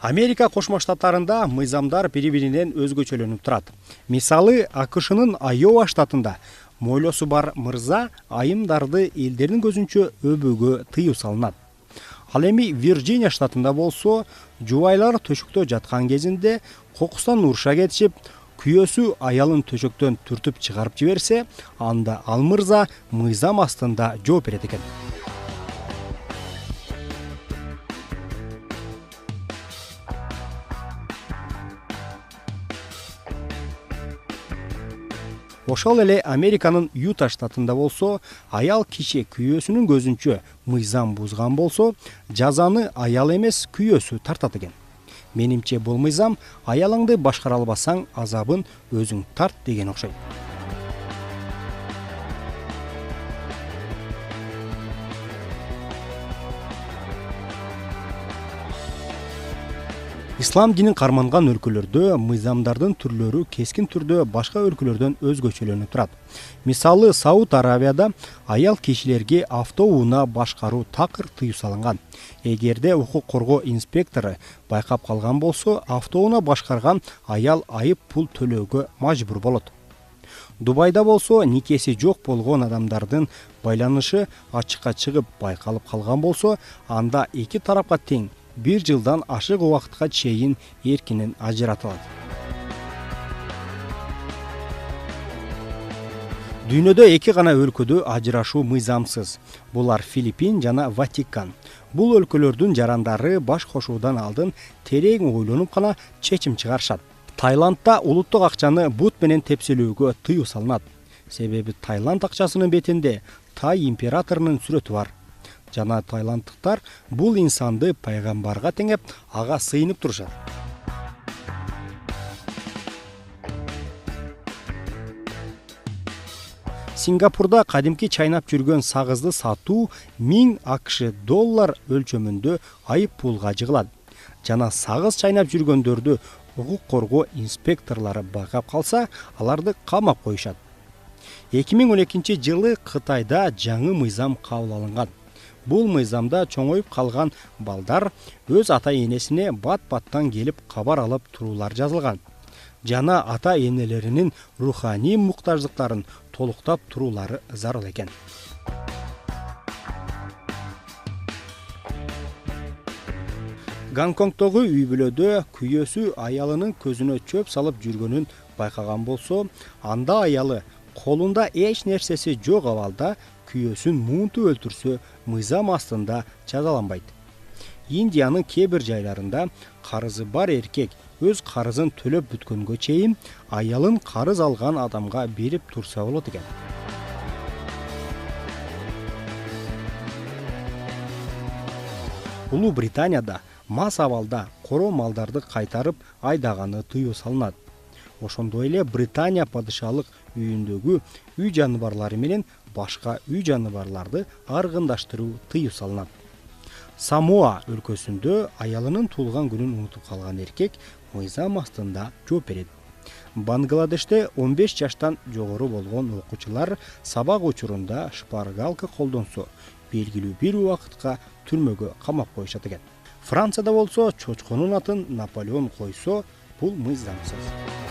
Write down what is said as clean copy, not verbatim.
Америка Кошмо Штаттарында мыйзамдар бири-биринен өзгөчөлөнүп турат. Мисалы, АКШнын Айова штатында мойлосу бар мырза айымдарды элдердин көзүнчө өбүүгө тыюу салынат. Ал эми Вирджиния штатында болсо, жубайлар төшөктө жаткан кезинде кокустан уруша кетишип, күйөөсү аялын төшөктөн түртүп чыгарып жиберсе, анда ал мырза мыйзам астында жооп берет экен. Ошол эле Американын Юта штатында болсо, аял киши күйөөсүнүн көзүнчө мыйзам бузган болсо, жазаны аял эмес күйөөсү тартат экен. Менимче бул мыйзам аялыңды башкара албасаң азабын өзүң тарт деген окшойт. Ислам динин карманган өлкөлөрдө мыйзамдардын түрлөрү кескин түрдө башка өлкөлөрдөн өзгөчөлөнүп турат. Мисалы, Сауд Арабияда аял кишилерге автоунаа башкаруу такыр тыюу салынган. Эгерде укук коргоо инспектору байкап калган болсо, автоунаа башкарган аял айып пул төлөөгө мажбур болот. Дубайда болсо, никеси жок болгон адамдардын байланышы ачыкка чыгып байкалып калган болсо, анда эки тарапка тең 1 жылдан ашык убакытка чейин эркинен ажыратылат. Дүйнөдө эки гана өлкөдө ажырашуу мыйзамсыз. Булар Филиппин жана Ватикан. Бул өлкөлөрдүн жарандары баш кошуудан алдын терең ойлонуп гана чечим чыгарышат. Таиландда улуттук акчаны бут менен тепселүүгө тыюу салынат. Себеби Таиланд акчасынын бетинде Тай императорунун сүрөтү бар. Жана таиланддыктар бул инсанды пайгамбарга теңеп, ага сыйынып турушат. Сингапурда кадимки чайнап жүргөн сагызды сатуу 1000 АКШ доллар өлчөмүндө айып пулга жыгылат. Жана сагыз чайнап жүргөндөрдү укук коргоо инспекторлору байкап калса, аларды камап коюшат. 2012 жылы Кытайда жаңы мыйзам кабыл алынган. Бул мыйзамда чоңоюп калган балдар өз ата-энесине бат-баттан келип кабар алып туруулар жазылган. Жана ата-энелеринин руханий муктаждыктарын толуктап туруулары зарыл экен. Гонконгдогу үй-бүлөдө күйөөсү аялынын көзүнө чөп салып жүргөнүн байкаган болсо, анда аялы колунда эч нерсеси жок абалда күйөөсүн муунтуп өлтүрсө, мыйзам астында жазаланбайт. Индиянын кээ бир жайларында карызы бар эркек өз карызын төлөп бүткөнгө чейин аялын карыз алган адамга берип турса болот экен. Улуу Британияда мас абалда коро малдарды кайтарып айдаганы тыюу салынат. Ошондой эле Британия падышалык үйүндөгү үй жаныбарлары менен башка үй жаныбарларды аргындаштыруу тыюу салынат. Самоа өлкөсүндө аялынын туулган күнүн унутуп калган эркек мыйзам астында жооп берет. Бангладеште 15 жаштан жогору болгон окуучулар сабак учурунда шпаргалка колдонсо, белгилүү бир убакытка түрмөгө камап коюшат экен. Францияда болсо, чочконун атын Наполеон койсо, бул мыйзамсыз.